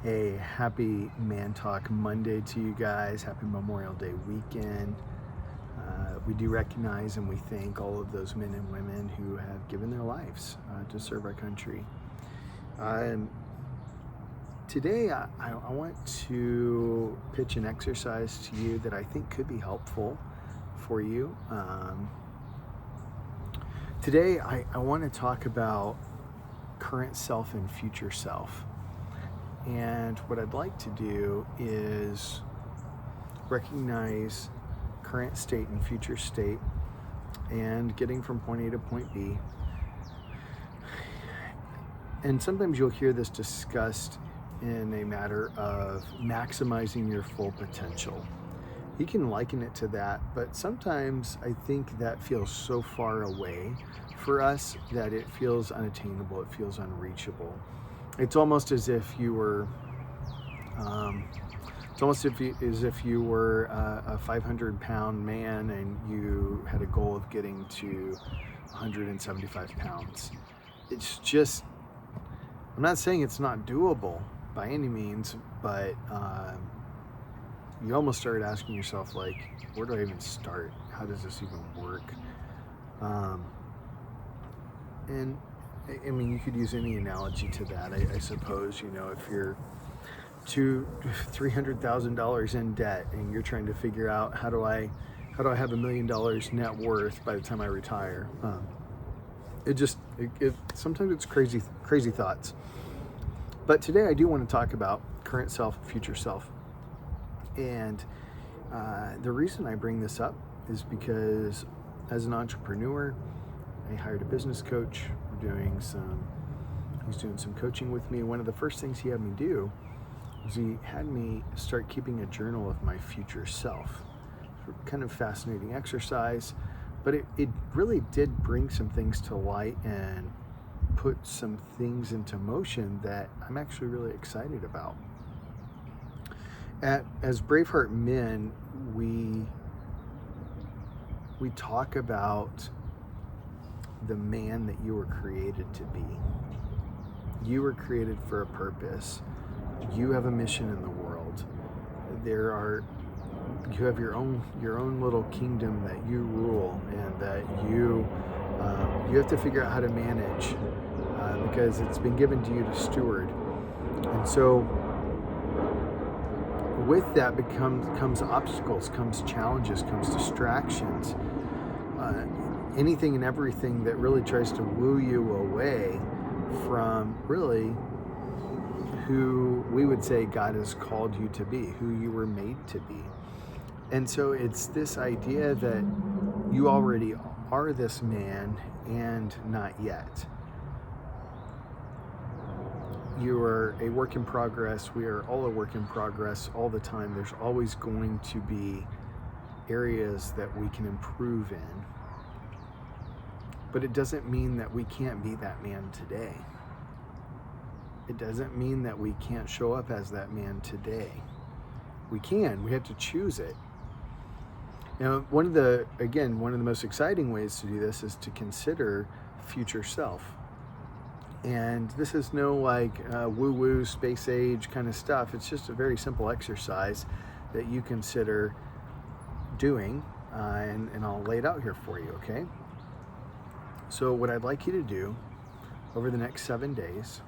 Hey, happy Man Talk Monday to you guys. Happy Memorial Day weekend. We do recognize and we thank all of those men and women who have given their lives to serve our country. Today, I want to pitch an exercise to you that I think could be helpful for you. Today, I want to talk about current self and future self. And what I'd like to do is recognize current state and future state and getting from point A to point B. And sometimes you'll hear this discussed in a matter of maximizing your full potential. You can liken it to that, but sometimes I think that feels so far away for us that it feels unattainable, it feels unreachable. It's almost as if you were as if you were a 500-pound man and you had a goal of getting to 175 pounds. It's just, I'm not saying it's not doable by any means, but you almost start asking yourself, like, where do I even start? How does this even work? And I mean, you could use any analogy to that. I suppose, if you're $300,000 in debt and you're trying to figure out how do I have $1 million net worth by the time I retire. Sometimes it's crazy thoughts. But today I do want to talk about current self, future self. And the reason I bring this up is because as an entrepreneur, I hired a business coach. He's doing some coaching with me. One of the first things he had me do was he had me start keeping a journal of my future self. Kind of fascinating exercise, but it really did bring some things to light and put some things into motion that I'm actually really excited about. As Braveheart men, we talk about the man that you were created to be. You were created for a purpose. You have a mission in the world. You have your own little kingdom that you rule and that you have to figure out how to manage because it's been given to you to steward. And so with that comes obstacles, comes challenges, comes distractions. Anything and everything that really tries to woo you away from really who we would say God has called you to be, who you were made to be. And so it's this idea that you already are this man and not yet. You are a work in progress. We are all a work in progress all the time. There's always going to be areas that we can improve in. But it doesn't mean that we can't be that man today. It doesn't mean that we can't show up as that man today. We can. We have to choose it. Now, one of the most exciting ways to do this is to consider future self. And this is no woo-woo, space age kind of stuff. It's just a very simple exercise that you consider doing. And I'll lay it out here for you, okay? So what I'd like you to do over the next 7 days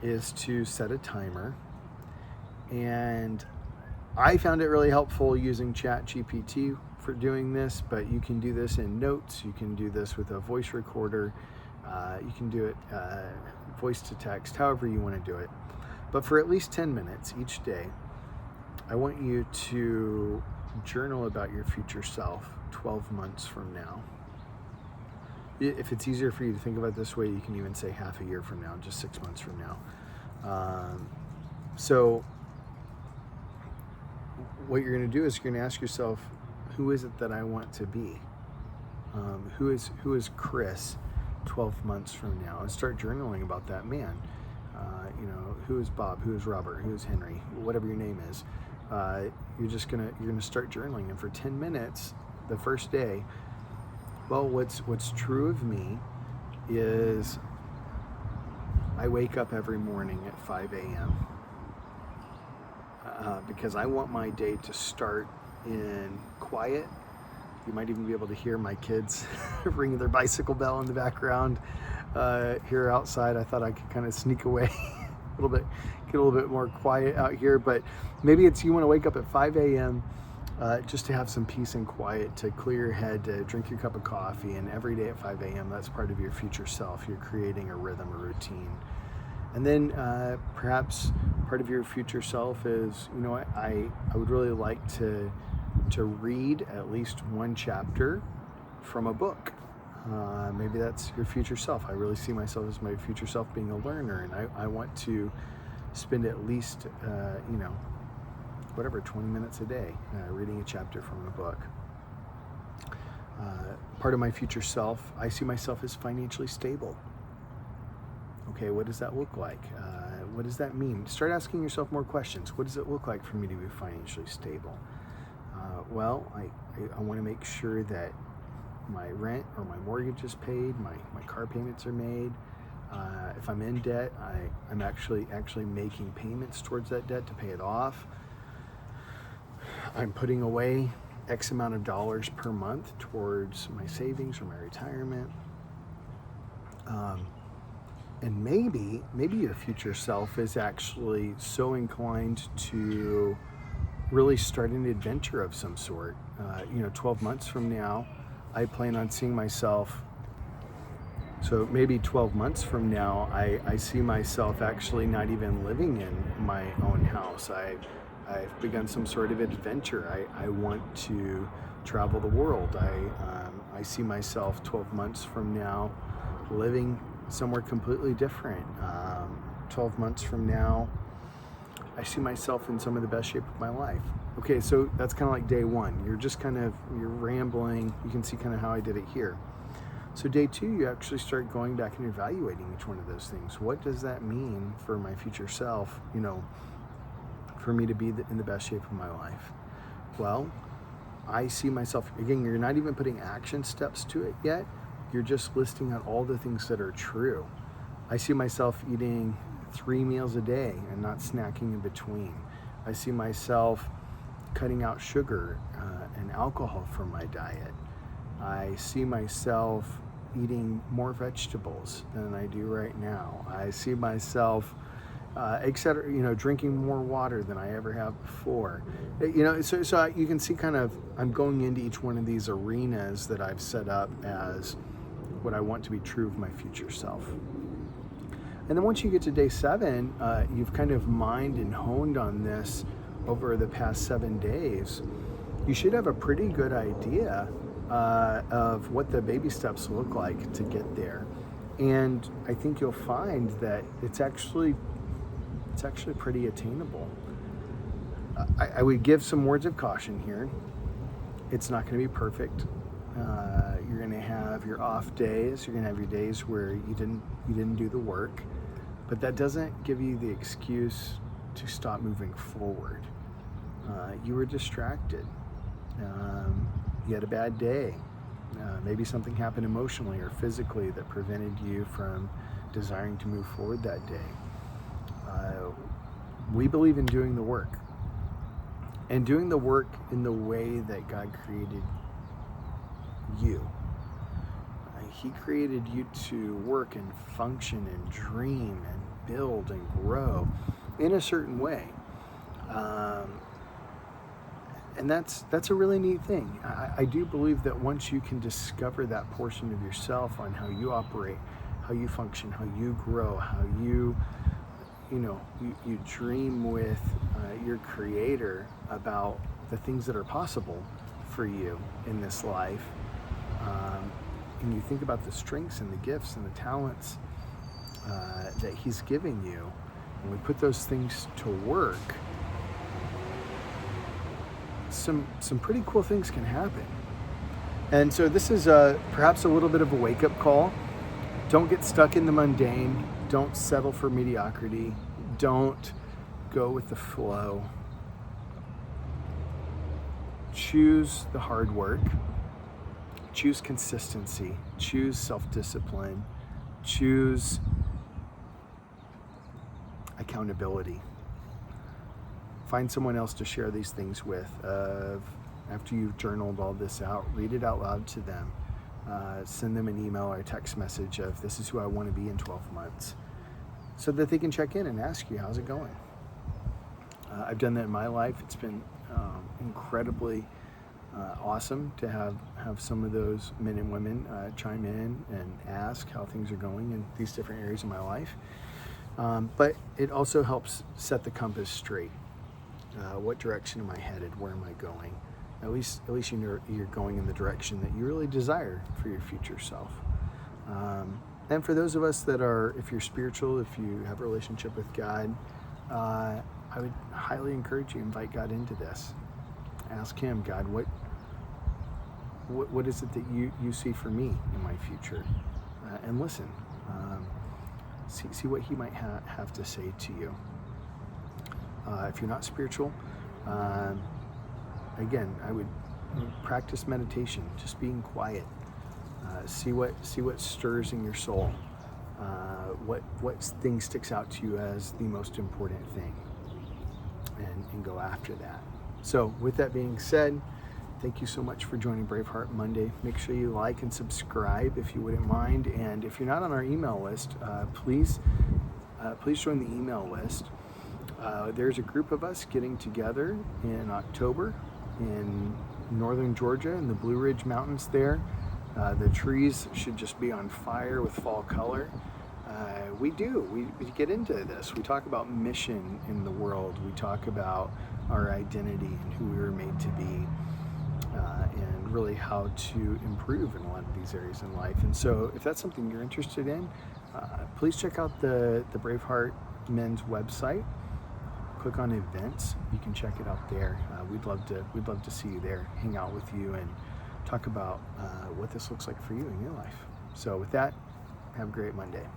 is to set a timer. And I found it really helpful using ChatGPT for doing this, but you can do this in notes. You can do this with a voice recorder. You can do it voice to text, however you want to do it. But for at least 10 minutes each day, I want you to journal about your future self 12 months from now. If it's easier for you to think about it this way, you can even say half a year from now, just 6 months from now. So what you're going to do is you're going to ask yourself, who is it that I want to be? Who is Chris 12 months from now? And start journaling about that man. Who is Bob? Who is Robert? Who is Henry? Whatever your name is. You're gonna start journaling, and for 10 minutes the first day, well, what's true of me is I wake up every morning at 5 a.m. because I want my day to start in quiet. You might even be able to hear my kids ringing their bicycle bell in the background here outside. I thought I could kind of sneak away a little bit, get a little bit more quiet out here, but maybe it's you want to wake up at 5 a.m. Just to have some peace and quiet, to clear your head, to drink your cup of coffee, and every day at 5 a.m. that's part of your future self. You're creating a rhythm, a routine. And then perhaps part of your future self is, you know what, I would really like to read at least one chapter from a book. Maybe that's your future self. I really see myself as my future self being a learner, and I want to spend at least, 20 minutes a day reading a chapter from a book. Part of my future self, I see myself as financially stable. Okay, what does that look like? What does that mean? Start asking yourself more questions. What does it look like for me to be financially stable? Well, I want to make sure that my rent or my mortgage is paid, my car payments are made. If I'm in debt, I'm actually making payments towards that debt to pay it off. I'm putting away X amount of dollars per month towards my savings or my retirement. And maybe your future self is actually so inclined to really start an adventure of some sort. 12 months from now, I plan on seeing myself. So maybe 12 months from now, I see myself actually not even living in my own house. I've begun some sort of adventure. I want to travel the world. I see myself 12 months from now living somewhere completely different. 12 months from now, I see myself in some of the best shape of my life. Okay, so that's kind of like day one. You're rambling. You can see kind of how I did it here. So day two, you actually start going back and evaluating each one of those things. What does that mean for my future self, for me to be in the best shape of my life? Well, I see myself, again, you're not even putting action steps to it yet. You're just listing out all the things that are true. I see myself eating 3 meals a day and not snacking in between. I see myself cutting out sugar and alcohol from my diet. I see myself eating more vegetables than I do right now. I see myself etc., drinking more water than I ever have before. So you can see kind of, I'm going into each one of these arenas that I've set up as what I want to be true of my future self. And then once you get to day 7, you've kind of mined and honed on this over the past 7 days. You should have a pretty good idea of what the baby steps look like to get there. And I think you'll find that it's actually pretty attainable. I would give some words of caution here. It's not going to be perfect. You're going to have your off days. You're going to have your days where you didn't do the work, but that doesn't give you the excuse to stop moving forward. You were distracted. You had a bad day. Maybe something happened emotionally or physically that prevented you from desiring to move forward that day. We believe in doing the work, and doing the work in the way that God created you. He created you to work and function and dream and build and grow in a certain way. And that's a really neat thing. I do believe that once you can discover that portion of yourself on how you operate, how you function, how you grow, how you dream with your Creator about the things that are possible for you in this life, and you think about the strengths and the gifts and the talents that He's given you, and we put those things to work, some pretty cool things can happen. And so this is perhaps a little bit of a wake-up call. Don't get stuck in the mundane. Don't settle for mediocrity. Don't go with the flow. Choose the hard work. Choose consistency. Choose self-discipline. Choose accountability. Find someone else to share these things with. After you've journaled all this out, read it out loud to them. Send them an email or a text message of, this is who I want to be in 12 months, so that they can check in and ask you, how's it going? I've done that in my life. It's been incredibly awesome to have some of those men and women chime in and ask how things are going in these different areas of my life. But it also helps set the compass straight. What direction am I headed? Where am I going? At least you know you're going in the direction that you really desire for your future self. And for those of us that are, if you're spiritual, if you have a relationship with God, I would highly encourage you, invite God into this. Ask Him, God, what is it that you see for me in my future? And listen. See what He might have to say to you. If you're not spiritual, again, I would practice meditation, just being quiet. See what stirs in your soul. What thing sticks out to you as the most important thing, and go after that. So with that being said, thank you so much for joining Braveheart Monday. Make sure you like and subscribe if you wouldn't mind. And if you're not on our email list, please join the email list. There's a group of us getting together in October in northern Georgia in the Blue Ridge Mountains there. The trees should just be on fire with fall color. We get into this. We talk about mission in the world. We talk about our identity and who we were made to be, and really how to improve in a lot of these areas in life. And so if that's something you're interested in, please check out the Braveheart Men's website. Click on events. You can check it out there. We'd love to see you there, hang out with you, and talk about what this looks like for you in your life. So with that, have a great Monday.